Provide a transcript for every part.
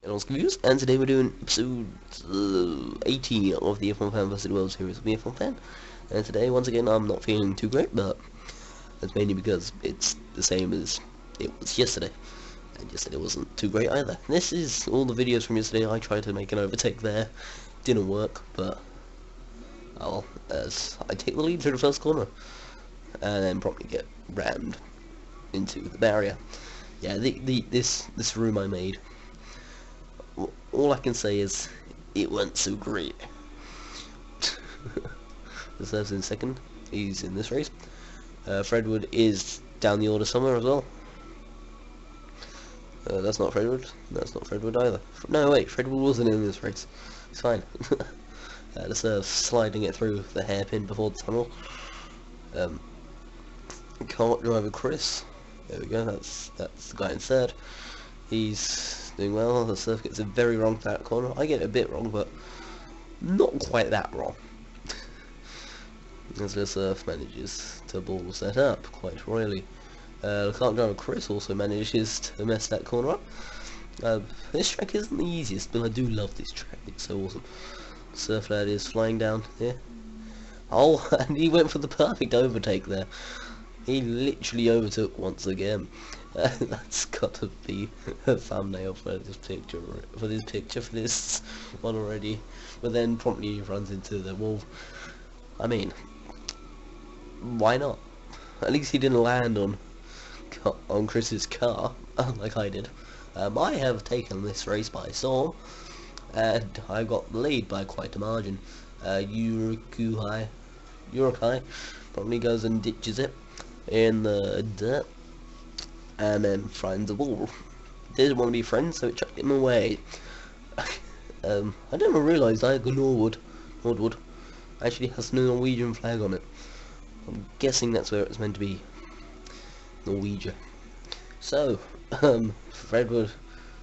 And I was confused, and today we're doing episode 18 of the F1 Fan vs. World Series of the F1 Fan. And today, once again, I'm not feeling too great, but that's mainly because it's the same as it was yesterday. And yesterday wasn't too great either. This is all the videos from yesterday. I tried to make an overtake there. Didn't work, but oh well, as I take the lead through the first corner. And then probably get rammed into the barrier. Yeah, this room I made, all I can say is it went so great. Deserves in second. He's in this race. Fredwood is down the order somewhere as well. That's not Fredwood. That's not Fredwood either. No, wait, Fredwood wasn't in this race. It's fine. Deserves sliding it through the hairpin before the tunnel. Kart driver Chris. There we go. That's the guy in third. He's doing well. The surf gets it very wrong to that corner. I get it a bit wrong, but not quite that wrong. As the surf manages to ball set up quite royally. The kart driver Chris also manages to mess that corner up. This track isn't the easiest, but I do love this track. It's so awesome. LesurfLad is flying down here. Oh, and he went for the perfect overtake there. He literally overtook once again. That's got to be a thumbnail for this picture. For this one already. But then promptly runs into the wall. I mean, why not? At least he didn't land on Chris's car, like I did. I have taken this race by storm, and I got the lead by quite a margin. Urukai probably goes and ditches it in the dirt, and then finds a wall. Didn't want to be friends, so it chucked him away. I didn't realise that Nordwood actually has a Norwegian flag on it. I'm guessing that's where it's meant to be, Norwegia. So, Fredwood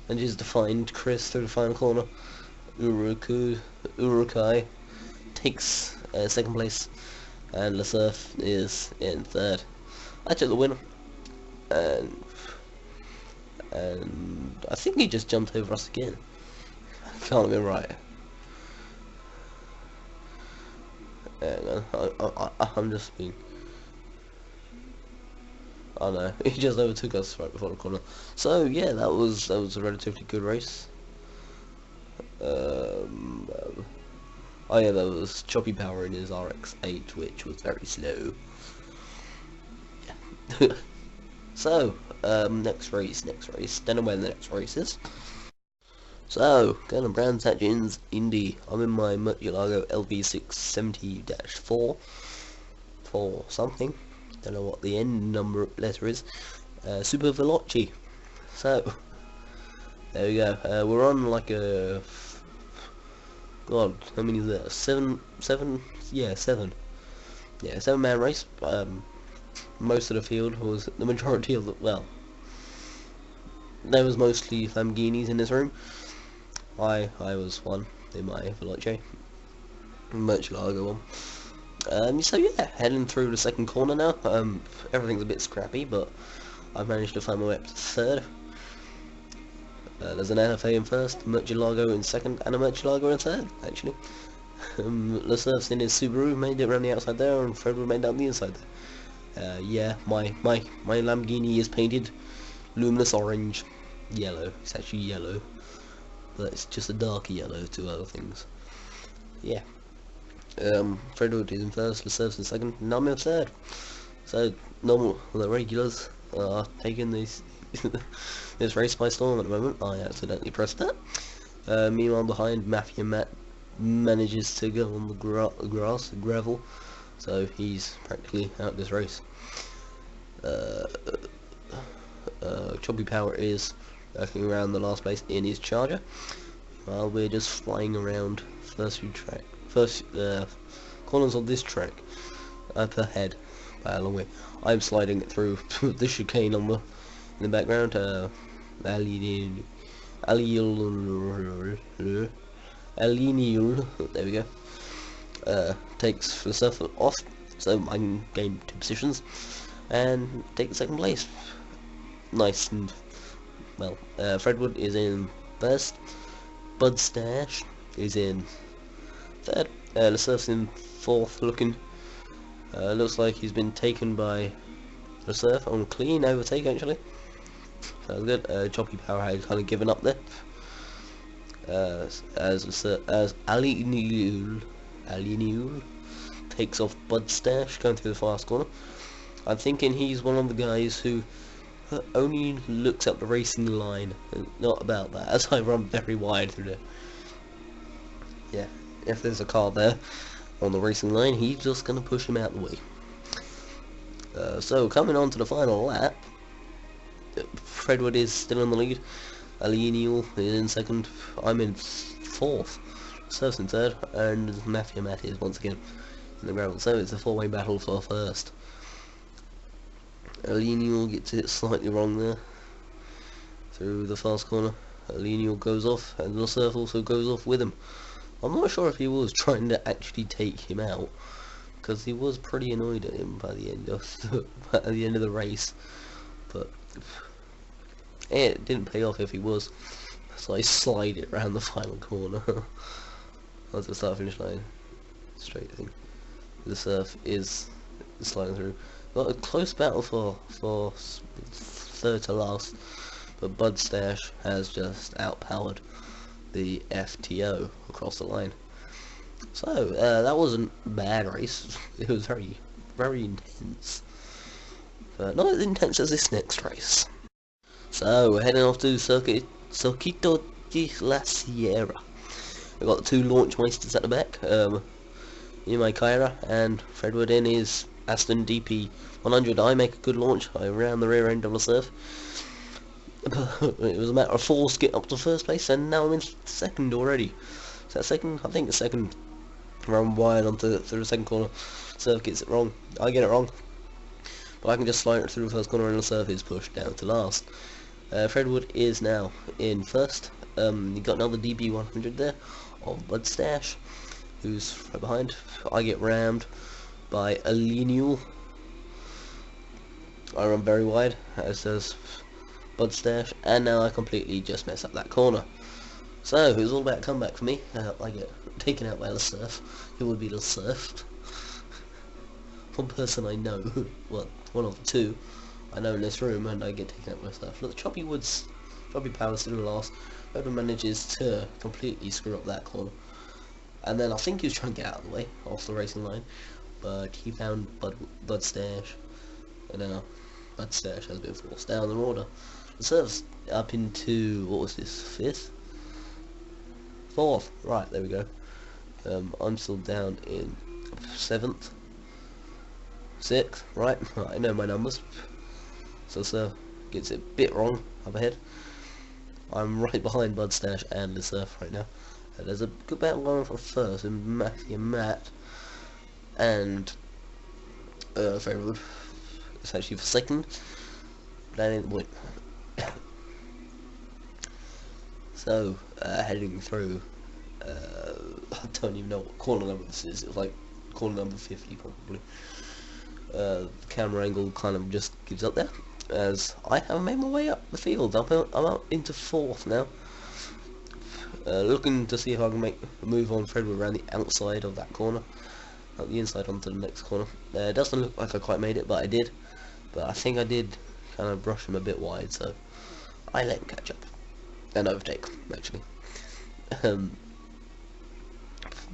manages to find Chris through the final corner. Urukai takes second place, and LeSurf is in third. I took the winner, and I think he just jumped over us again. Can't be right. Hang on, I'm just being. Oh no, he just overtook us right before the corner. So yeah, that was a relatively good race. Oh yeah, there was choppy power in his RX-8, which was very slow. Yeah. So, next race. Don't know when the next race is. So, going to Brands Hatchins Indy. I'm in my Murcielago LV670-4 for something. Don't know what the end number letter is. Super Veloci. So, there we go. We're on like a. God, how many is there? Seven? Yeah, seven. Yeah, 7-man race. Most of the field was the majority of the. Well, there was mostly Lamborghinis in this room. I was one in my Veloce Murcielago one. So yeah, heading through the second corner now. Everything's a bit scrappy, but I've managed to find my way up to third. There's an NFA in first, Murcielago in second, and a Murcielago in third, actually. LeSurf's in his Subaru, made it around the outside there, and Fredwood made down the inside there. Yeah, my Lamborghini is painted luminous orange, yellow. It's actually yellow, but it's just a darker yellow to other things. Yeah. Fredwood is in first, LeSurf's in second, and I'm in third. So the regulars are taking this this race by storm at the moment. I accidentally pressed that. Meanwhile, behind, Mafia Matt manages to go on the gravel, so he's practically out this race. Choppy Power is working around the last place in his Charger, while we're just flying around first corners of this track up ahead by a long way. I'm sliding it through the chicane in the background. Aliniul, there we go. Takes the surf off, so I can gain 2 positions and take the second place. Nice. And well, Fredwood is in first. Bud Stash is in third. LeSurf's in fourth, looking. Looks like he's been taken by LeSurf on clean overtake actually. Sounds good. Choppy Power had kind of given up there. As Ali Newell takes off Bud Stash going through the fast corner. I'm thinking he's one of the guys who only looks at the racing line, not about that, as I run very wide through there. Yeah, if there's a car there on the racing line, he's just going to push him out the way. So coming on to the final lap, Fredwood is still in the lead. Ali Newell is in second. I'm in fourth. Surf's in third, and Mafia Matt is once again in the gravel. So it's a four-way battle for first. Ali Newell gets it slightly wrong there through the fast corner. Ali Newell goes off, and LeSurf also goes off with him. I'm not sure if he was trying to actually take him out, because he was pretty annoyed at him by the end of the race. But it didn't pay off if he was. So I slide it around the final corner. That's the start finish line. Straight thing. LeSurf is sliding through. Got a close battle for third to last, but Bud Stash has just outpowered the FTO across the line. So that wasn't a bad race. It was very, very intense, but not as intense as this next race. So we're heading off to Circuito de la Sierra. We've got the two launch meisters at the back, Imai Kaira and Fredwood in his Aston DP 100. I make a good launch. I ran the rear end of LeSurf. It was a matter of force to get up to first place, and now I'm in second already. Is that second? I think the second. Run wide onto through the second corner. Surf gets it wrong. I get it wrong, but I can just slide it through the first corner, and LeSurf is pushed down to last. Fredwood is now in first. You got another DB 100 there of Bud Stash, who's right behind. I get rammed by Ali Newell. I run very wide, as does Bud Stash, and now I completely just mess up that corner. So it was all about a comeback for me. I get taken out by LeSurf. It would be LeSurf. One person I know, well, one of the two I know in this room, and I get taken out by LeSurf. Look, Choppy Power still last. Whoever manages to completely screw up that corner. And then I think he was trying to get out of the way, off the racing line, but he found Bud Stash, and now Bud Stash has been forced down the order. LeSurf's up into, what was this, fifth? Fourth, right, there we go. I'm still down in seventh, sixth, right, I know my numbers. So Surf gets it a bit wrong up ahead. I'm right behind Bud Stash and LeSurf right now. There's a good battle going for first, and Matthew Matt and Fredwood. It's actually for second. That ain't the point. So heading through, I don't even know what corner number this is. It's like corner number 50 probably. The camera angle kind of just gives up there, as I have made my way up the field. I'm up into fourth now. Looking to see if I can make a move on Fredwood around the outside of that corner, not the inside onto the next corner. It doesn't look like I quite made it, but I did. But I think I did kind of brush him a bit wide, so I let him catch up and overtake actually.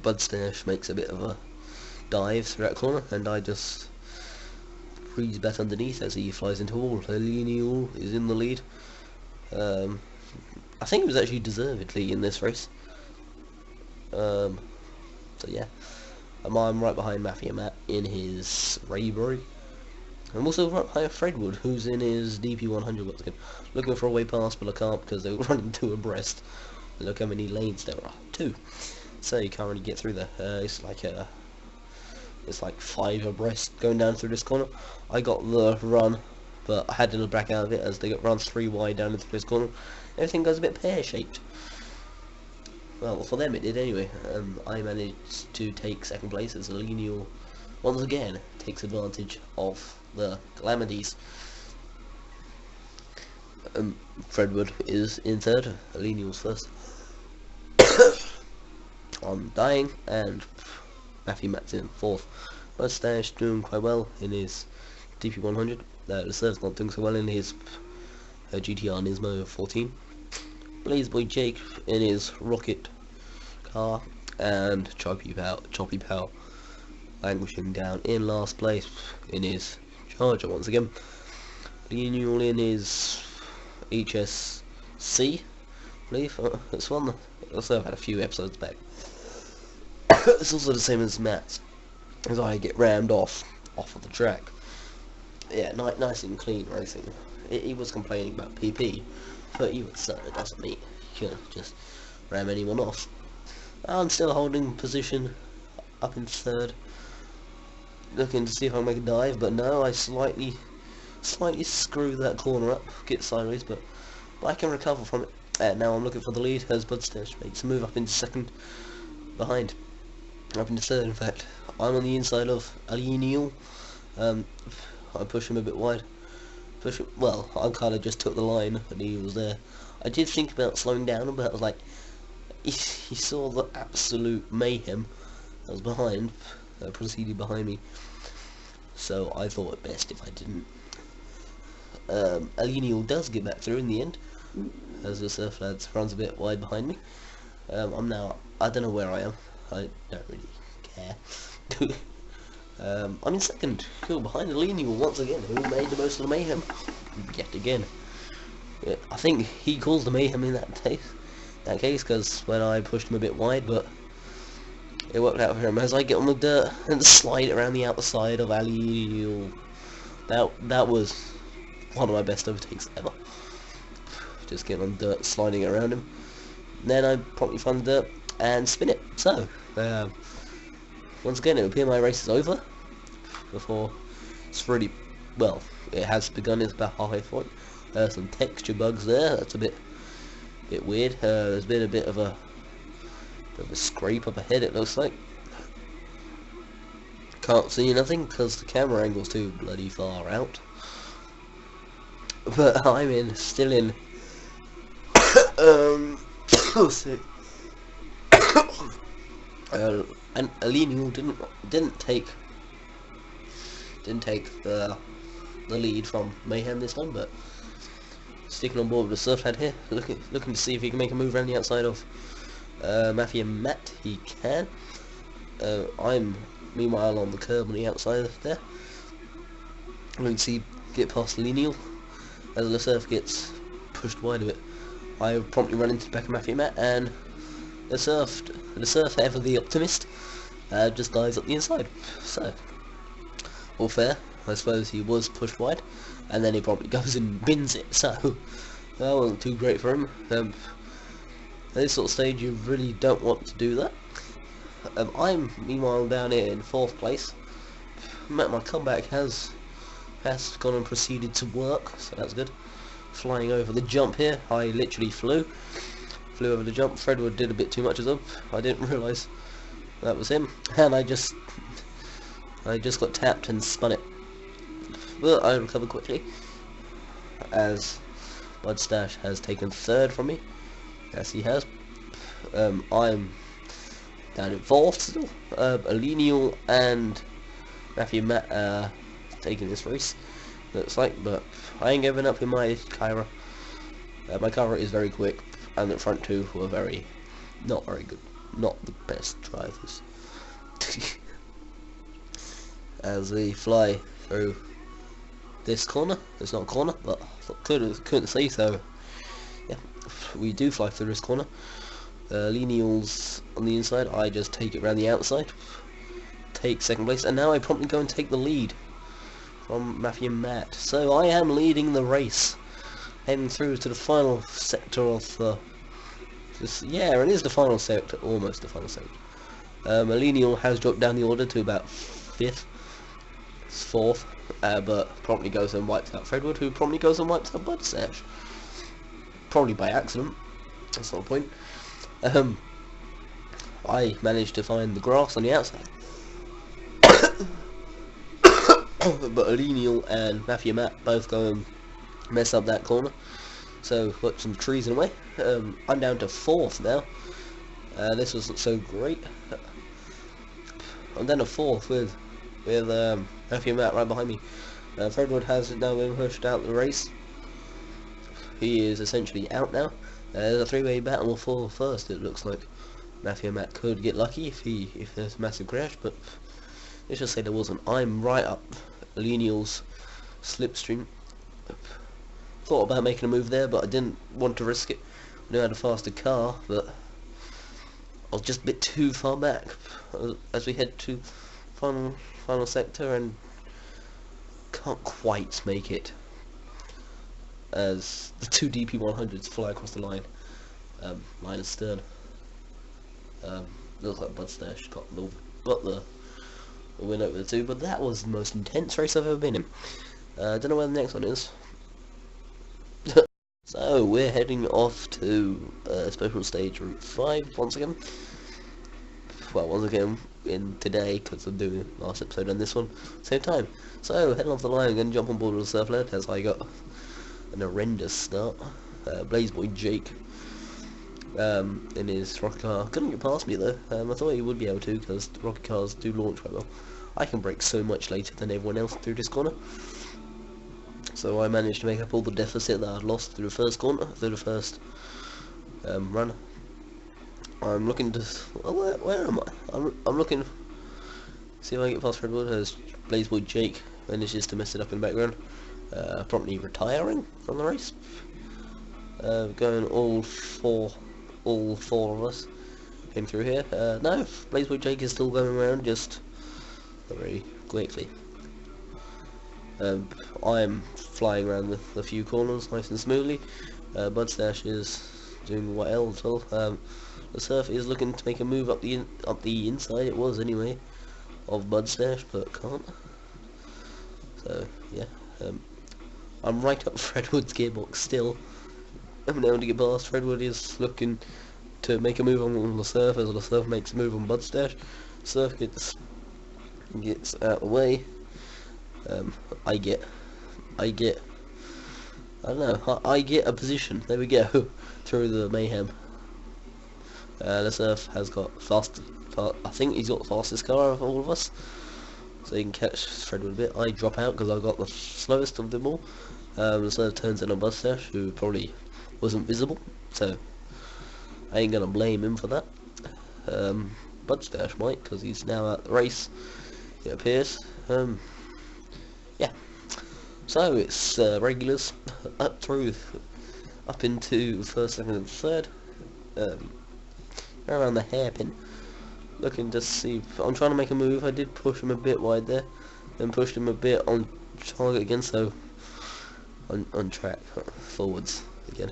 Bud Stash makes a bit of a dive through that corner, and I just freeze back underneath as he flies into a wall. Ali Newell is in the lead. I think it was actually deservedly in this race. So yeah, I'm right behind Mafia Matt in his Raybury. I'm also right behind Fredwood, who's in his DP 100 once again. Looking for a way past, but I can't because they were running two abreast. Look how many lanes there are, 2. So you can't really get through there. It's like 5 abreast going down through this corner. I got the run, but I had to back out of it as they got run 3 wide down into this corner. Everything goes a bit pear-shaped. Well, for them it did anyway. I managed to take second place as Ali Newell once again takes advantage of the calamities. Fredwood is in third, Alenial's first. I'm dying, and Matthew Matt's in fourth. Mustache doing quite well in his DP100. LesurfLad's not doing so well in his GTR Nismo 14. Blaze Boy Jake in his rocket car, and Choppy Pow languishing down in last place in his Charger once again. Daniel in his HSC, I believe. It's one I've had a few episodes back. It's also the same as Matt's, as I get rammed off of the track. Yeah, nice and clean racing. He was complaining about PP, but you would say it doesn't mean you can just ram anyone off. I'm still holding position up in third, looking to see if I can make a dive, but no, I slightly screw that corner up, get sideways, but I can recover from it. And now I'm looking for the lead as Budstash makes a move up into second, behind, up into third. In fact, I'm on the inside of Alenial. I push him a bit wide. Well, I kind of just took the line and he was there. I did think about slowing down, but I was like, he saw the absolute mayhem that was behind, proceeded behind me. So I thought it best if I didn't. Alenial does get back through in the end, as LesurfLad runs a bit wide behind me. I don't know where I am. I don't really care. I'm in second, cool, behind Alenial once again, who made the most of the mayhem yet again. Yeah, I think he caused the mayhem in that case, because when I pushed him a bit wide, but it worked out for him as I get on the dirt and slide around the outside of Alenial. That was one of my best overtakes ever. Just getting on dirt, sliding around him. Then I promptly find the dirt and spin it. So, once again, it would appear my race is over before it's really, well, it has begun. It's about halfway through it. Some texture bugs there. That's a bit weird. There's been a bit of a scrape up ahead, it looks like. Can't see nothing because the camera angle's too bloody far out. But I'm still in. Oh, sick. And Alenial didn't take the lead from Mayhem this time, but sticking on board with the LesurfLad here, looking to see if he can make a move around the outside of Matthew and Matt. He can. I'm meanwhile on the curb on the outside there. Looking to see get past Alenial as the Surf gets pushed wide a bit. I promptly run into the back of Matthew and Matt, and the Surf, ever the optimist, just dives up the inside. So, all fair. I suppose he was pushed wide, and then he probably goes and bins it. So, that wasn't too great for him. At this sort of stage, you really don't want to do that. I'm meanwhile down here in fourth place. My comeback has gone and proceeded to work, so that's good. Flying over the jump here, I literally flew over the jump. Fredwood did a bit too much as well. I didn't realise that was him, and I just got tapped and spun it. But I recovered quickly, as Budstash has taken third from me. Yes, he has. I'm down in fourth still. Alenial and Matthew and Matt are taking this race, looks like, but I ain't giving up in my Kyra. My Kyra is very quick, and the front two were not very good, not the best drivers. As we fly through this corner, it's not a corner, but couldn't see, so yeah, we do fly through this corner. Lineal's on the inside, I just take it around the outside, take second place, and now I promptly go and take the lead from Matthew and Matt. So I am leading the race, heading through to the final sector of the... yeah, it is the final sector, almost the final sector. Lineal has dropped down the order to about 5th, 4th, but promptly goes and wipes out Fredwood, who promptly goes and wipes out Budstash. Probably by accident, that's not the point. I managed to find the grass on the outside. But Alenial and Matthew and Matt both go and mess up that corner. So got some trees in the way. I'm down to 4th now. This wasn't so great. I'm down to 4th with Matthew and Matt right behind me. Fredwood has now been pushed out the race. He is essentially out now. There's a three-way battle for first. It looks like Matthew and Matt could get lucky if there's a massive crash, but let's just say there wasn't. I'm right up Lenial's slipstream. Thought about making a move there, but I didn't want to risk it. I knew I had a faster car, but I was just a bit too far back as we head to final sector and can't quite make it as the two DP100s fly across the line. Line astern. Looks like Budstash got the win over the two, but that was the most intense race I've ever been in. I don't know where the next one is. So we're heading off to special stage route 5 once again. Well, once again in today because I'm doing last episode and this one same time. So heading off the line, I'm going to jump on board with LesurfLad as I got an horrendous start. Blazeboy Jake in his rocket car couldn't get past me though. I thought he would be able to because rocket cars do launch quite well. I can brake so much later than everyone else through this corner. So I managed to make up all the deficit that I'd lost through the first corner, through the first run. I'm looking to... Oh, where am I? I'm looking... See if I can get past Fredwood as Blazeboy Jake manages to mess it up in the background. Promptly retiring from the race. Going all four of us came through here. No, Blazeboy Jake is still going around, just very quickly. I'm flying around with a few corners nice and smoothly. Budstash is doing well as well. The Surf is looking to make a move up the inside. It was anyway of Budstash, but can't. So yeah, I'm right up Fredwood's gearbox still. I'm able to get past. Fredwood is looking to make a move on the Surf as the Surf makes a move on Budstash. Surf gets out of the way. I get a position. There we go. Through the mayhem. The Surf has got I think he's got the fastest car of all of us, so he can catch Fredwood a bit. I drop out because I got the slowest of them all. The Surf turns in on Budstash, who probably wasn't visible, so I ain't gonna blame him for that. Budstash might, because he's now at the race, it appears. Yeah, so it's regulars up into first, second and third, around the hairpin, looking to see. I'm trying to make a move. I did push him a bit wide there, then pushed him a bit on target again, so on track forwards again.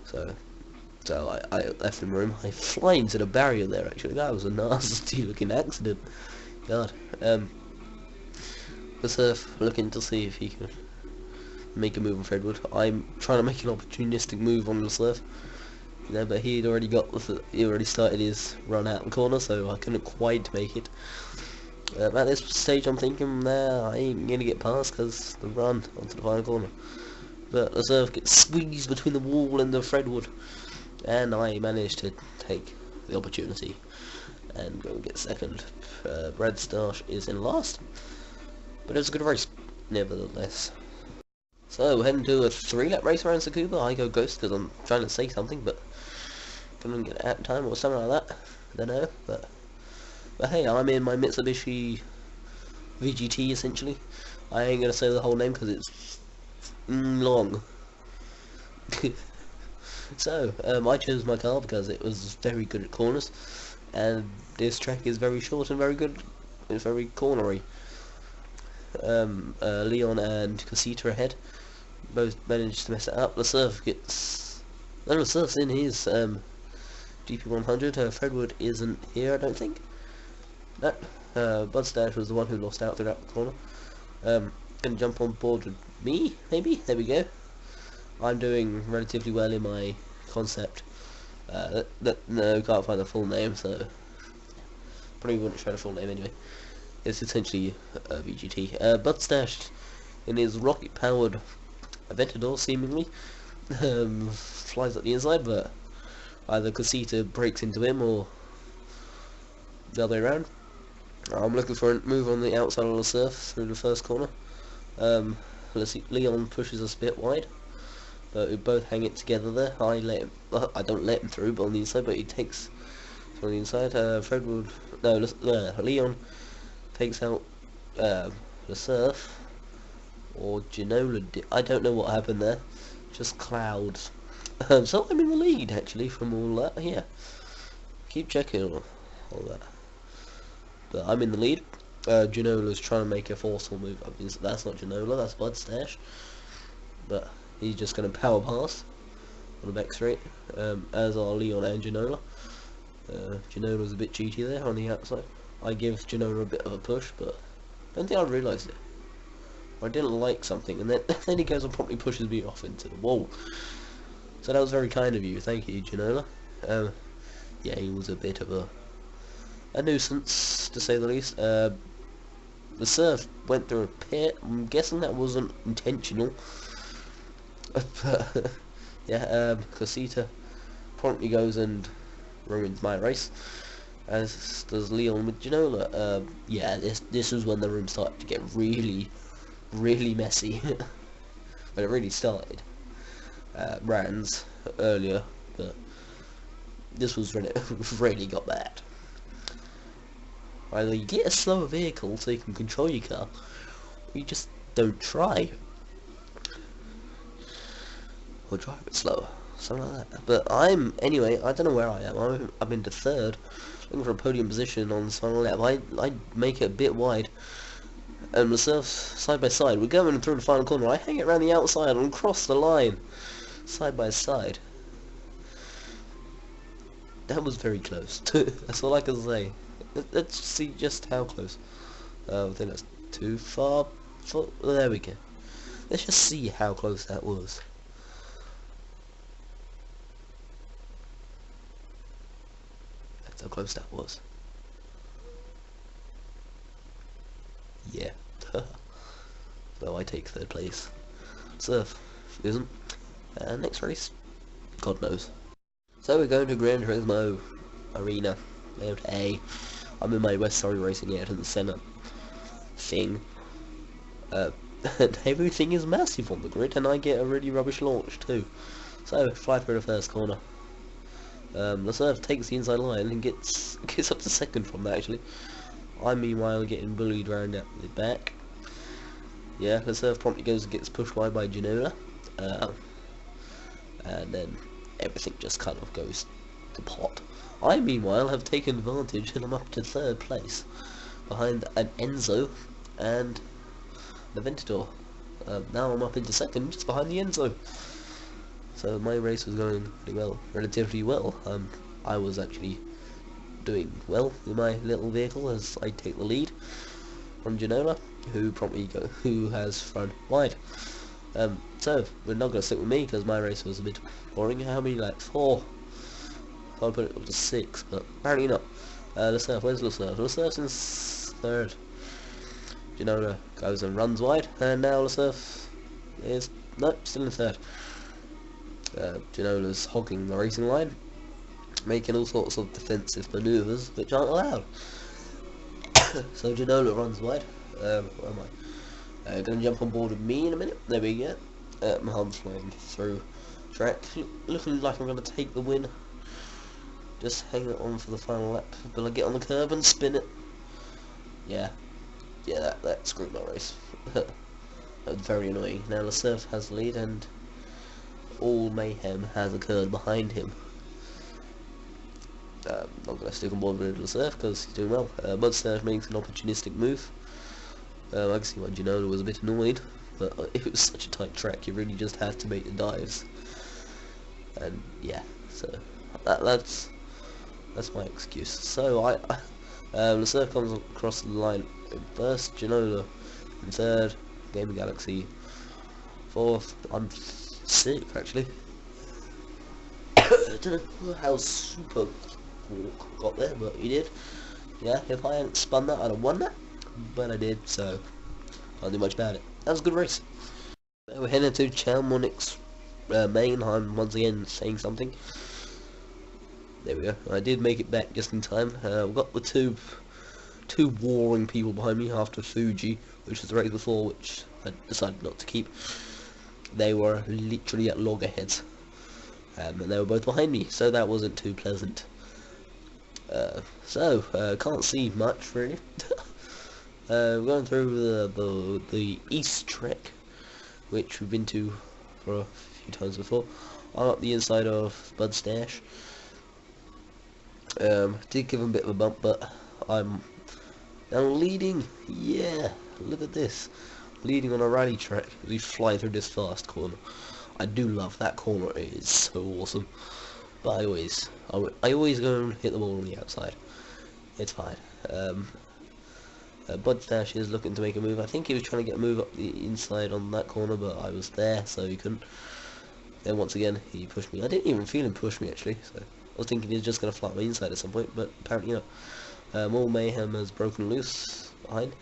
So I left him room. I fly into the barrier there actually. That was a nasty looking accident. God. The Surf looking to see if he can make a move on Fredwood. I'm trying to make an opportunistic move on the Surf. You know, but he already started his run out the corner, so I couldn't quite make it. At this stage I'm thinking, I ain't gonna get past because the run onto the final corner. But the Surf gets squeezed between the wall and the Fredwood, and I managed to take the opportunity and go get second. Brad Starsh is in last, but it was a good race nevertheless. So heading to a 3-lap race around Tsukuba. I go Ghost because I'm trying to say something, but couldn't get it at time or something like that. I don't know, but hey, I'm in my Mitsubishi VGT essentially. I ain't gonna say the whole name because it's long. So I chose my car because it was very good at corners, and this track is very short and very good. It's very cornery. Leon and Casita ahead. Both managed to mess it up. The Surf gets... The Surf's in his GP100. Fredwood isn't here, I don't think. No. Budstash was the one who lost out throughout the corner. Gonna jump on board with me, maybe? There we go. I'm doing relatively well in my concept. No, can't find the full name, so... Probably wouldn't show the full name anyway. It's essentially a VGT. Budstash in his rocket-powered Aventador, seemingly, flies up the inside, but either Casita breaks into him or the other way around. I'm looking for a move on the outside of the surf through the first corner. Let's see, Leon pushes us a bit wide, but we both hang it together there. I don't let him through, but on the inside, but he takes from the inside. Fred would Leon takes out the surf, or Ginola. I don't know what happened there. Just clouds. So I'm in the lead actually from all that. Yeah, keep checking all that. But I'm in the lead. Ginola's trying to make a forceful move. I mean, that's not Ginola, that's Bloodstash. But he's just going to power pass on the back straight, as are Leon and Ginola. Ginola's a bit cheaty there on the outside. I give Ginola a bit of a push, but I don't think I realised it. I didn't like something, and then he goes and promptly pushes me off into the wall. So that was very kind of you. Thank you, Ginola. Yeah, he was a bit of a nuisance, to say the least. The surf went through a pit. I'm guessing that wasn't intentional. But yeah, Casita promptly goes and ruins my race, as does Leon with Ginola. Yeah, this was when the room started to get really messy. But it really started. Rans earlier, but this was when it really got bad. Either you get a slower vehicle so you can control your car, or you just don't try. Or drive it slower, something like that. But anyway, I don't know where I am. I'm into third, looking for a podium position on the final lap. I make it a bit wide, and myself side by side. We're going through the final corner. I hang it around the outside and cross the line, side by side. That was very close. That's all I can say. Let's see just how close. I think that's too far. There we go. Let's just see how close that was. That's how close that was. Yeah. So I take third place. Surf isn't. Next race, God knows. So we're going to Gran Turismo Arena, layout A. I'm in my West Surrey Racing Ayrton Senna thing. And everything is massive on the grid, and I get a really rubbish launch too. So fly through the first corner. The surf takes the inside line and gets up to second from that actually. I'm meanwhile getting bullied round at the back. Yeah, the surf promptly goes and gets pushed wide by Ginola. And then everything just kind of goes to pot. I meanwhile have taken advantage and I'm up to third place behind an Enzo and the Ventador. Now I'm up into second just behind the Enzo. So my race was going pretty well, relatively well. I was actually doing well in my little vehicle as I take the lead from Ginola, who has front wide. So we're not going to stick with me because my race was a bit boring. How many laps? 4. So I'll put it up to 6, but apparently not. LeSurf, where's LeSurf? LeSurf's in third. Ginola goes and runs wide, and now LeSurf is still in third. Ginola's hogging the racing line, making all sorts of defensive manoeuvres which aren't allowed. So Ginola runs wide. Where am I? Going to jump on board with me in a minute. There we go. I'm flying through track, looking like I'm going to take the win. Just hang it on for the final lap. Will I get on the curb and spin it? Yeah, that screwed my race. That was very annoying. Now LeSurf has the lead, and all mayhem has occurred behind him. I'm not going to stick on board with LeSurf because he's doing well. Bloodstash makes an opportunistic move. I can see why Ginola was a bit annoyed, but it was such a tight track, you really just had to make the dives. And yeah, so that's my excuse. So LeSurf comes across the line in first, Ginola in third, Gaming Galaxy fourth. I'm 6th actually. I don't know how Super Walk got there, but he did. Yeah, if I hadn't spun that, I'd have won that. But I did, so can't do much about it. That was a good race. We're heading to Chalmonix main. I'm once again saying something. There we go. I did make it back just in time. I've got the two warring people behind me after Fuji, which was the race before, which I decided not to keep. They were literally at loggerheads, and they were both behind me, so that wasn't too pleasant. Can't see much really. We're going through the East Trek, which we've been to for a few times before. I'm up the inside of Bud Stash. Did give him a bit of a bump, but I'm now leading. Yeah, look at this, leading on a rally track. We fly through this fast corner. I do love that corner. It is so awesome. But I always go and hit the ball on the outside. It's fine. Bud Stash is looking to make a move. I think he was trying to get a move up the inside on that corner, but I was there, so he couldn't. Then once again, he pushed me. I didn't even feel him push me actually, so I was thinking he was just going to fly my inside at some point, but apparently not. More mayhem has broken loose behind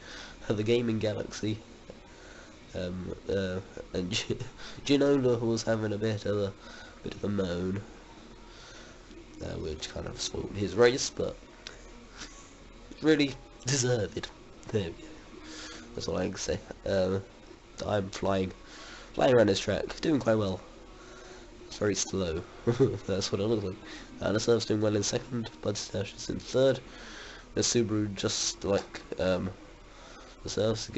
the gaming galaxy. And Ginola was having a bit of a moan, which kind of spoiled his race, but really deserved. There we go. That's all I can say. I'm flying around this track, doing quite well. It's very slow. That's what it looks like. Lesurf's doing well in second. Bud Stash is in third. The Subaru just like Lesurf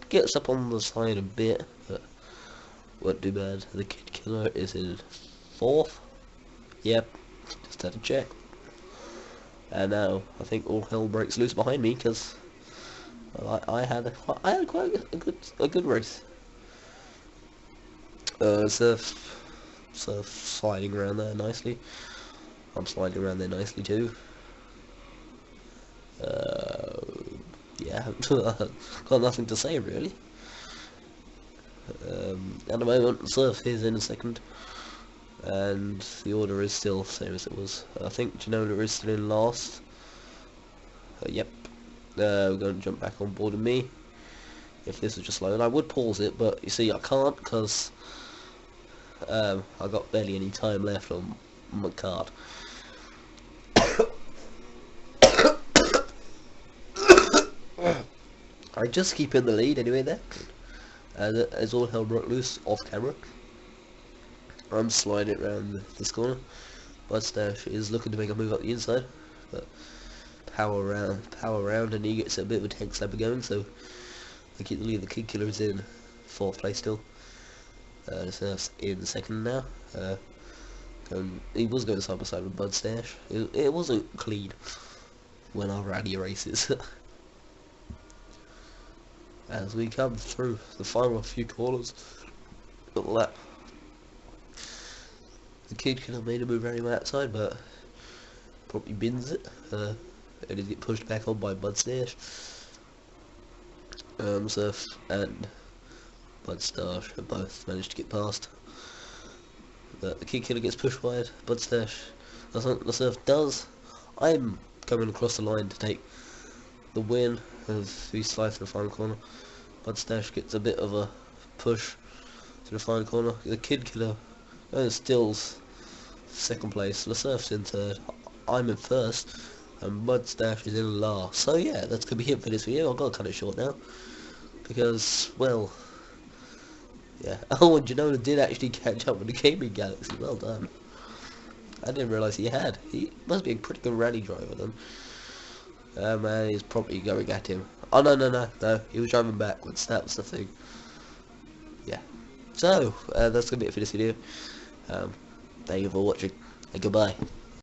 gets up on the side a bit, but won't do bad. The Kid Killer is in fourth. Yep, just had to check. And now I think all hell breaks loose behind me because I had quite a good race. Surf sliding around there nicely. I'm sliding around there nicely too. Yeah, got nothing to say really. At the moment, Surf is in second, and the order is still the same as it was. I think Ginola is still in last. Yep. We're going to jump back on board with me. If this was just loaded, I would pause it, but you see I can't because I got barely any time left on my card. I just keep in the lead anyway there, and as all hell broke loose off camera, I'm sliding around this corner. Bud Stash is looking to make a move up the inside, but power round, and he gets a bit of a tank slapper going, so I keep the lead. The Kid Killer is in fourth place still. Surf's in second now. He was going side by side with Bud Stash. It wasn't clean when I rally races. As we come through the final few corners, look at that. The Kid Killer made a move around him outside, but probably bins it. It did get pushed back on by Bud Stash. Surf and Bud Stash have both managed to get past. But the Kid Killer gets pushed wide. Bud Stash, the Surf does. I'm coming across the line to take the win as he slides to the final corner. Bud Stash gets a bit of a push to the final corner. The Kid Killer stills second place. Lesurf's in third. I'm in first, and Bud Stash is in last. So yeah, that's gonna be it for this video. I've got to cut it short now because, well, yeah. Oh, and Ginola did actually catch up with the gaming galaxy. Well done. I didn't realise he had. He must be a pretty good rally driver then. Man, he's probably going at him. Oh no, he was driving backwards. That was the thing. Yeah. So that's gonna be it for this video. Thank you for watching, and goodbye.